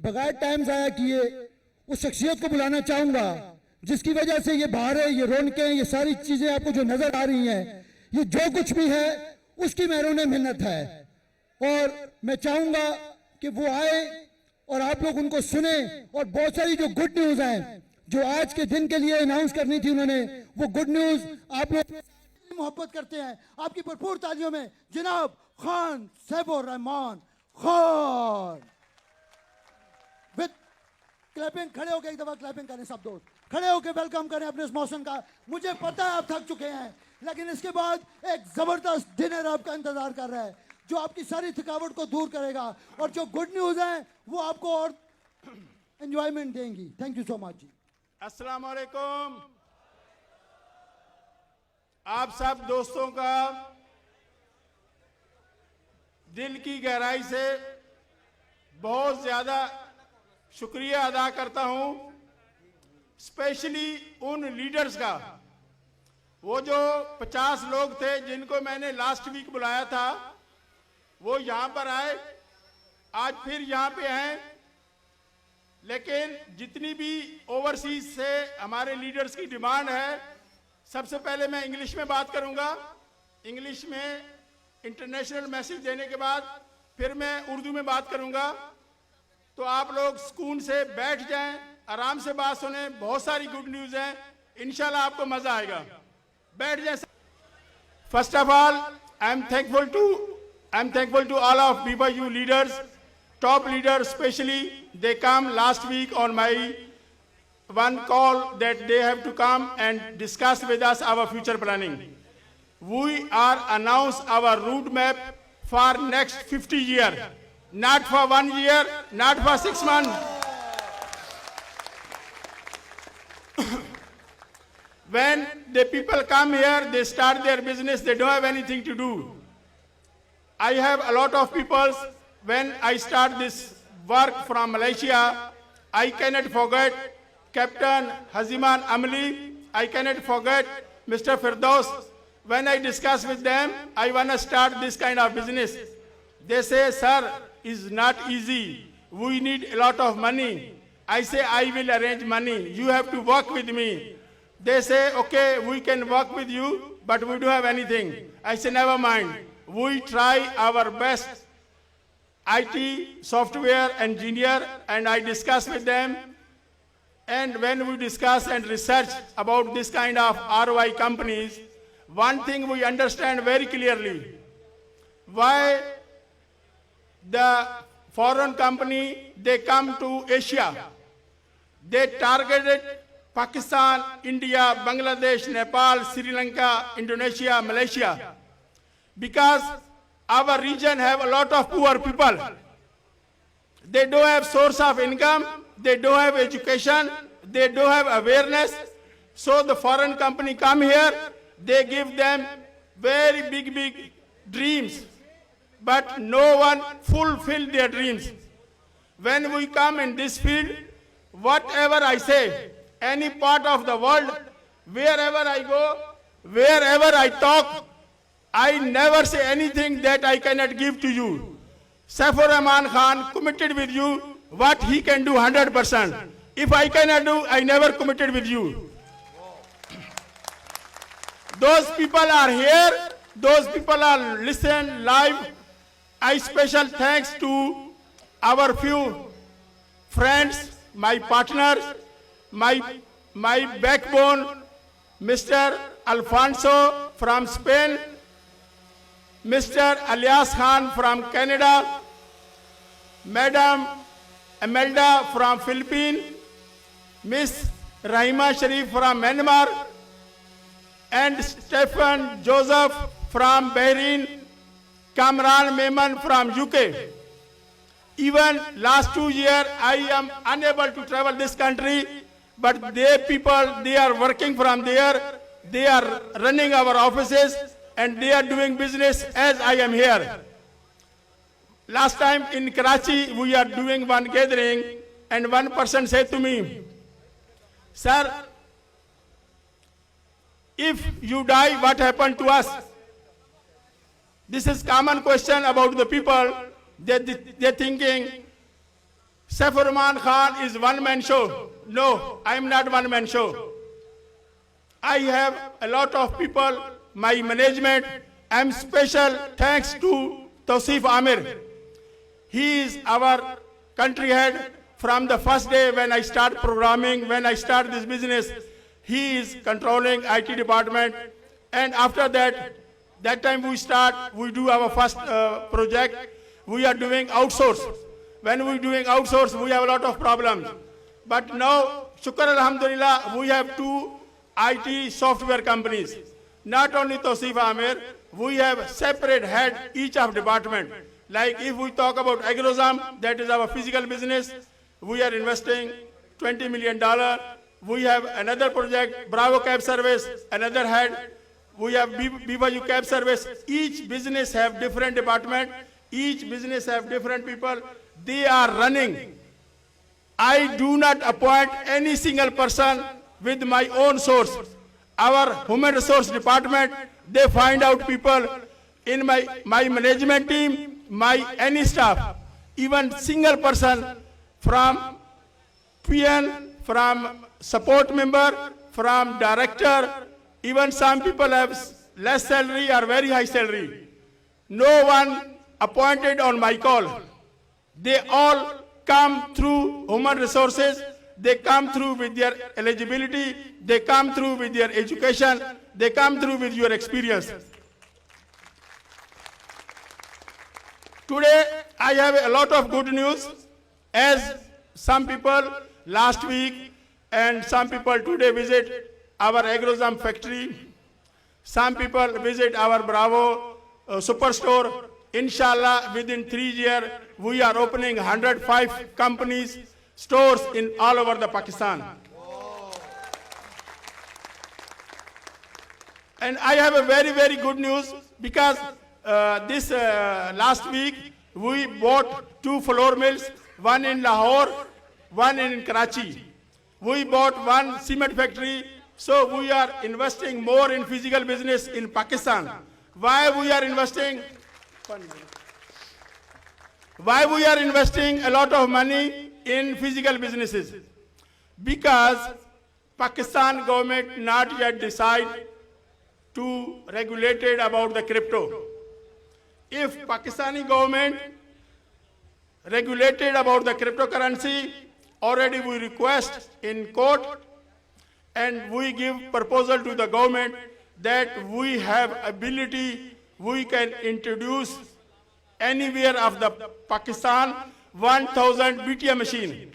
बगैर टाइम जाया किए उस शख्सियत को बुलाना चाहूंगा जिसकी वजह से ये बहारें, ये रौनकें, ये सारी चीजें आपको जो नजर आ रही हैं, ये जो कुछ भी है उसकी महरून मिन्नत है। और मैं चाहूंगा कि वो आए और आप लोग उनको सुने, और बहुत सारी जो गुड न्यूज हैं जो आज के दिन के लिए अनाउंस करनी थी उन्होंने, वो गुड न्यूज आप लोग मोहब्बत करते हैं। आपकी भरपूर तालियों में जनाब खान सैफुर रहमान खान। विद क्लैपिंग, खड़े होकर एक दफा क्लैपिंग करें सब दोस्त, खड़े होकर वेलकम करें अपने इस मौसम का। मुझे पता है आप थक चुके हैं, लेकिन इसके बाद एक जबरदस्त डिनर आपका इंतजार कर रहा है जो आपकी सारी थकावट को दूर करेगा, और जो गुड न्यूज है वो आपको और एंजॉयमेंट देंगी। थैंक यू सो मच जी। अस्सलाम वालेकुम। आप सब दोस्तों का दिल की गहराई से बहुत ज्यादा शुक्रिया अदा करता हूं, स्पेशली उन लीडर्स का, वो जो 50 लोग थे जिनको मैंने लास्ट वीक बुलाया था, वो यहां पर आए, आज फिर यहां पे हैं। लेकिन जितनी भी ओवरसीज से हमारे लीडर्स की डिमांड है, सबसे पहले मैं इंग्लिश में बात करूंगा। इंग्लिश में इंटरनेशनल मैसेज देने के बाद फिर मैं उर्दू में बात करूंगा। तो आप लोग सुकून से बैठ जाएं, आराम से बात सुने, बहुत सारी गुड न्यूज है, इंशाल्लाह आपको मजा आएगा। बैठ जाएं। First of all I am thankful to all of BYU leaders, top leaders especially. They come last week on my one call that they have to come and discuss with us our future planning. We are announced our roadmap for next 50 years, not for 1 year, not for 6 months. When the people come here, they start their business, they don't have anything to do. I have a lot of people, when I start this work from Malaysia, I cannot forget Captain Haziman Amli, I cannot forget Mr. Firdaus. When I discuss with them, I want to start this kind of business. They say, sir, it's not easy. We need a lot of money. I say, I will arrange money. You have to work with me. They say, okay, we can work with you, but we don't have anything. I say, never mind. We try our best. IT, software engineer, and I discuss with them. And when we discuss and research about this kind of ROI companies, one thing we understand very clearly, why the foreign company, they come to Asia. They targeted Pakistan, India, Bangladesh, Nepal, Sri Lanka, Indonesia, Malaysia. Because our region have a lot of poor people. They don't have source of income, they don't have education, they don't have awareness. So the foreign company come here, they give them very big dreams, but no one fulfill their dreams. When we come in this field, whatever I say, any part of the world, wherever I go, wherever I talk, I never say anything that I cannot give to you. Saifor Rahman Khan committed with you what he can do 100%. If I cannot do, I never committed with you. Those people are here, those people are listening live. I special thanks to our few friends, my partners, my backbone, Mr. Alfonso from Spain, Mr. Alias Khan from Canada, Madam Imelda from Philippines, Miss Rahima Sharif from Myanmar, and Stephen Joseph from Bahrain, Kamran Mehman from UK. Even last 2 years, I am unable to travel this country, but they people, they are working from there, they are running our offices, and they are doing business as I am here. Last time in Karachi, we are doing one gathering, and one person said to me, sir, if you die, what happened to us? This is common question about the people. They're thinking, Safarman Khan is one-man show. No, I am not one-man show. I have a lot of people, my management. I am special thanks to Tausif Amir. He is our country head from the first day when I start programming, when I start this business. He is controlling IT department. And after that time we do our first project. We are doing outsource. When we doing outsource, we have a lot of problems. But now, Shukr Alhamdulillah, we have 2 IT software companies. Not only Tausif Amir, we have separate head each of department. Like if we talk about Agrozam, that is our physical business, we are investing $20 million. We have another project, Bravo Cab Service, another head. We have BYU Cab Service. Each business have different department. Each business have different people. They are running. I do not appoint any single person with my own source. Our human resource department, they find out people in my management team, any staff, even single person from PN, from support member, from director, even some people have less salary or very high salary. No one appointed on my call. They all come through human resources. They come through with their eligibility. They come through with their education. They come through with your experience. Today, I have a lot of good news. As some people last week and some people today visit our Agrozam factory. Some people visit our Bravo superstore. Inshallah, within 3 years, we are opening 105 companies, stores in all over the Pakistan. And I have a very, very good news because this last week, we bought 2 flour mills, one in Lahore, one in Karachi. We bought 1 cement factory, so we are investing more in physical business in Pakistan. Why we are investing? Why we are investing a lot of money in physical businesses? Because Pakistan government not yet decide to regulate it about the crypto. If Pakistani government regulated about the cryptocurrency, already we request in court and we give proposal to the government that we have ability, we can introduce anywhere of the Pakistan 1000 BTM machine.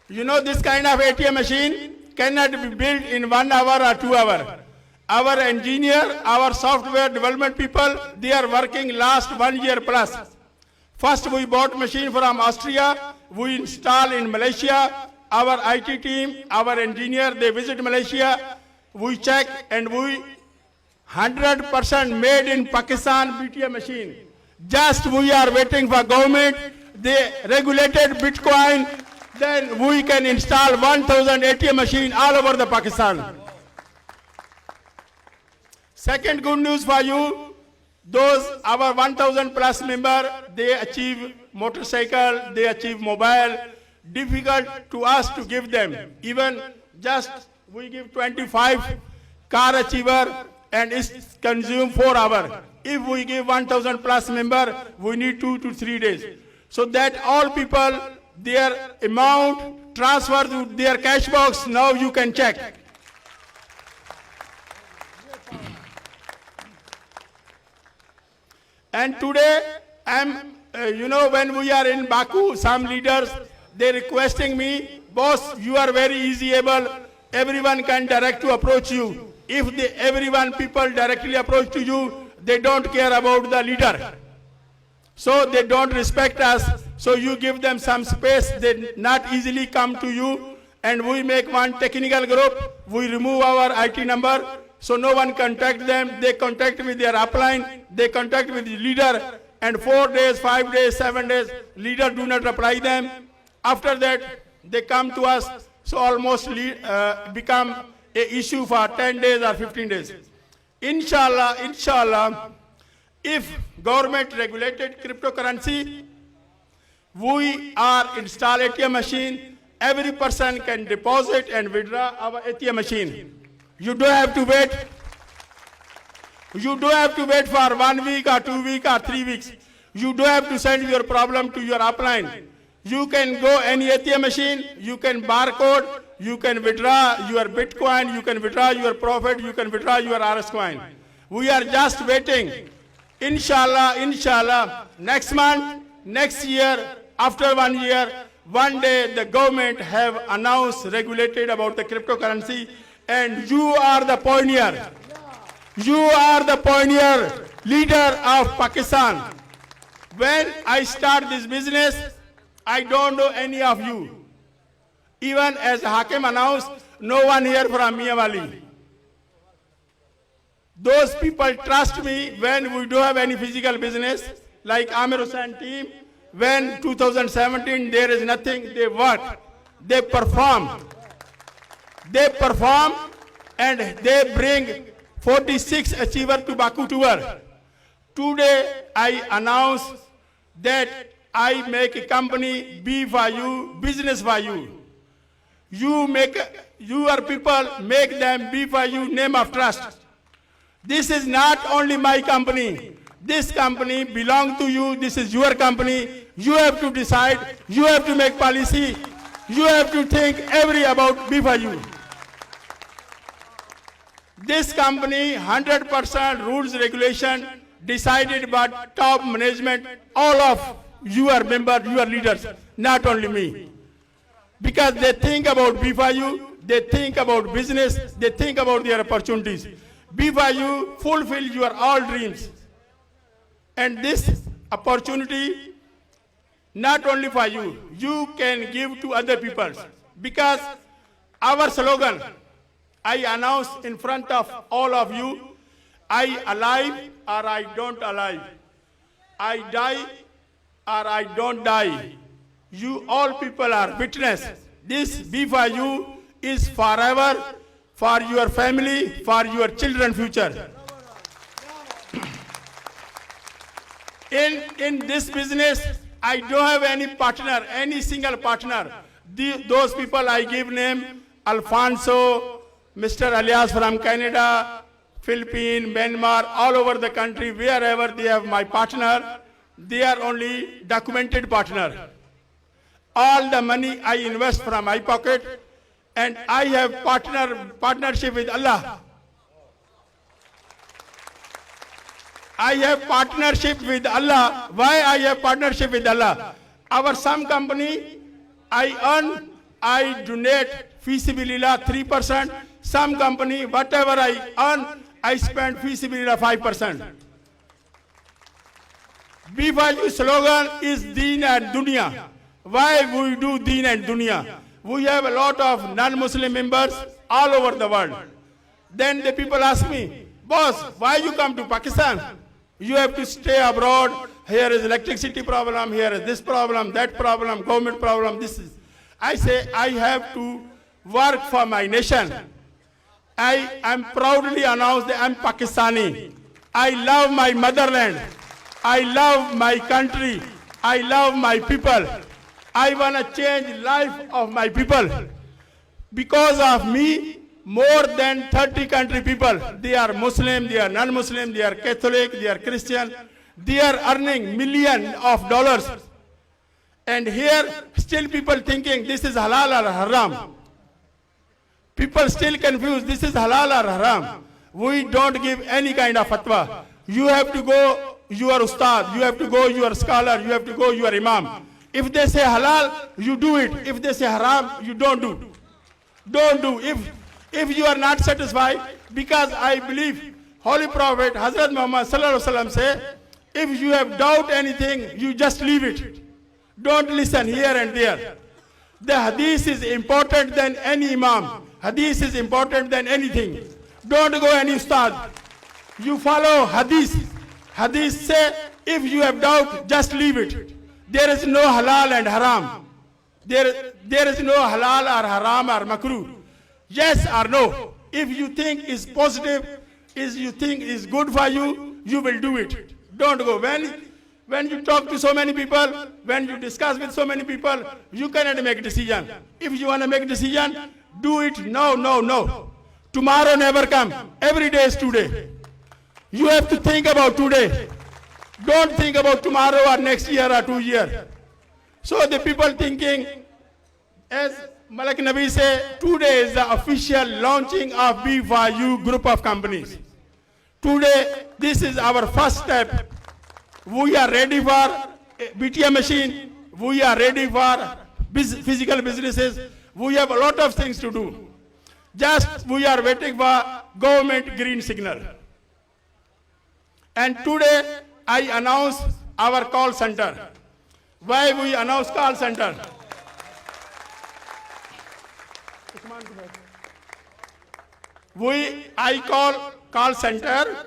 You know this kind of ATM machine cannot be built in 1 hour or 2 hours. Our engineer, our software development people, they are working last 1 year plus. First we bought machine from Austria, we install in Malaysia. Our IT team, our engineer, they visit Malaysia, we check and we 100% made in Pakistan BTM machine. Just we are waiting for government, they regulated Bitcoin, then we can install 1000 ATM machine all over the Pakistan. Second good news for you, those our 1000 plus member, they achieve motorcycle, they achieve mobile. Difficult to us to give them. Even just we give 25 car achiever and it's consume 4 hours. If we give 1000 plus member, we need 2 to 3 days. So that all people, their amount transfer to their cash box, now you can check. And today, when we are in Baku, some leaders, they requesting me, boss, you are very easy able, everyone can direct to approach you. If everyone people directly approach to you, they don't care about the leader. So they don't respect us, so you give them some space, they not easily come to you, and we make one technical group, we remove our IT number, so no one contact them, they contact with their upline, they contact with the leader, and 4 days, 5 days, 7 days, leader do not reply them. After that, they come to us, so almost become an issue for 10 days or 15 days. Inshallah, if government regulated cryptocurrency, We are install ATM machine. Every person can deposit and withdraw our ATM machine. You don't have to wait. You don't have to wait for 1 week or 2 weeks or 3 weeks. You don't have to send your problem to your upline. You can go any ATM machine, you can barcode, you can withdraw your Bitcoin, you can withdraw your profit, you can withdraw your RS coin. We are just waiting. Inshallah, next month, next year, after 1 year, one day the government have announced, regulated about the cryptocurrency, and you are the pioneer. You are the pioneer leader of Pakistan. When I start this business, I don't know any of you. Even as Hakim announced, no one here from Miyawali. Those people trust me when we don't have any physical business, like Amir Hussain team. When 2017 there is nothing, they work, they perform. They perform and they bring 46 achievers to Baku tour. Today I announce that I make a company be for you, business for you. Your people make them be for you, name of trust. This is not only my company. This company belongs to you. This is your company. You have to decide. You have to make policy. You have to think about be for you. This company, 100% rules regulation decided by top management, all of you are members, you are leaders, not only me. Because they think about BYU, they think about business, they think about their opportunities. BYU fulfill your all dreams. And this opportunity, not only for you, you can give to other people. Because our slogan, I announce in front of all of you, I alive or I don't alive. I die or I don't die. You all people are witness. This BYU is forever for your family, for your children future. In this business, I don't have any partner, any single partner. Those people I give name, Alfonso, Mr. Alias from Canada, Philippines, Myanmar, all over the country, wherever they have my partner, they are only documented partner. All the money I invest from my pocket, and I have partnership with Allah. I have partnership with Allah. Why I have partnership with Allah? Our some company, I donate fi sabilillah 3%. Some company, whatever I earn, I spend fi sabilillah 5%. BYU slogan is Deen and Dunya. Why we do Deen and Dunya? We have a lot of non-Muslim members all over the world. Then the people ask me, boss, why you come to Pakistan? You have to stay abroad. Here is electricity problem, here is this problem, that problem, government problem, this is. I say, I have to work for my nation. I am proudly announced that I am Pakistani. I love my motherland. I love my country. I love my people. I want to change life of my people. Because of me, more than 30 country people, they are Muslim, they are non-Muslim, they are Catholic, they are Christian. They are earning millions of dollars. And here, still people thinking this is halal or haram. People still confused, this is halal or haram. We don't give any kind of fatwa. You have to go, you are ustad, you have to go, you are scholar, you have to go, you are imam. If they say halal, you do it. If they say haram, you don't do. Don't do. If you are not satisfied, because I believe Holy Prophet Hazrat Muhammad Sallallahu Alaihi Wasallam say, if you have doubt anything, you just leave it. Don't listen here and there. The hadith is important than any imam. Hadith is important than anything. Don't go any ustad. You follow hadith. Hadith say, if you have doubt, just leave it. There is no halal and haram. There is no halal or haram or makruh. Yes or no. If you think is positive, you think is good for you, you will do it. Don't go. When you talk to so many people, when you discuss with so many people, you cannot make a decision. If you want to make a decision, do it now, no. Tomorrow never come. Every day is today. You have to think about today. Don't think about tomorrow or next year or 2 years. So the people thinking, as Malak Nabi said, today is the official launching of B4U group of companies. Today, this is our first step. We are ready for BTM machine. We are ready for physical businesses. We have a lot of things to do. Just we are waiting for government green signal. And today, I announce our call center. Why we announce call center? I call center.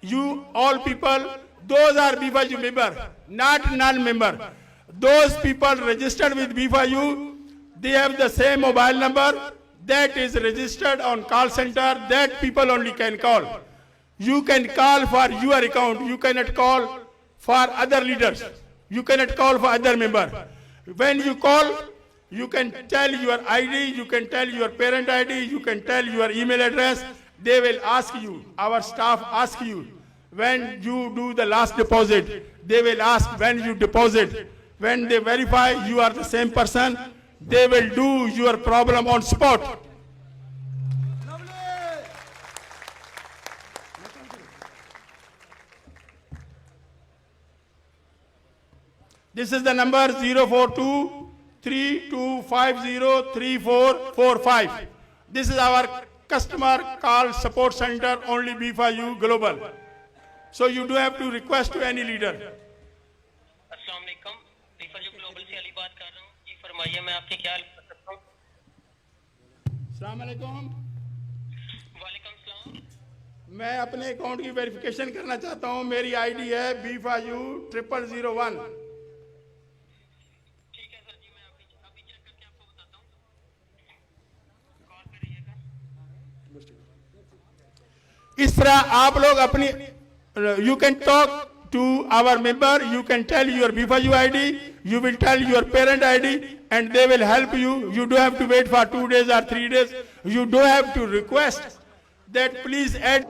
You all people, those are B4U member, not non-member. Those people registered with B4U, they have the same mobile number that is registered on call center. That people only can call. You can call for your account. You cannot call for other leaders. You cannot call for other member. When you call, you can tell your ID, you can tell your parent ID, you can tell your email address. They will ask you, our staff ask you, when you do the last deposit, they will ask when you deposit. When they verify you are the same person, they will do your problem on spot. This is the number 042-3250-3445. This is our customer call support center, only B4U Global. So you do have to request to any leader. अस्सलाम वालेकुम, B4U global से अली बात कर रहा हूँ। जी फरमाइए, मैं आपकी क्या हेल्प कर सकता हूँ? अस्सलाम वालेकुम। वालेकुम सलाम। मैं अपने अकाउंट की वेरिफिकेशन करना चाहता हूँ। मेरी आईडी है B4U0001। ठीक है सर जी, मैं अभी चेक करके आपको बताता हूँ। कॉल पे रहिएगा। इस तरह आप लोग अपनी you can talk to our member, you can tell your B4U ID, you will tell your parent ID, and they will help you. You don't have to wait for 2 days or 3 days. You don't have to request that please add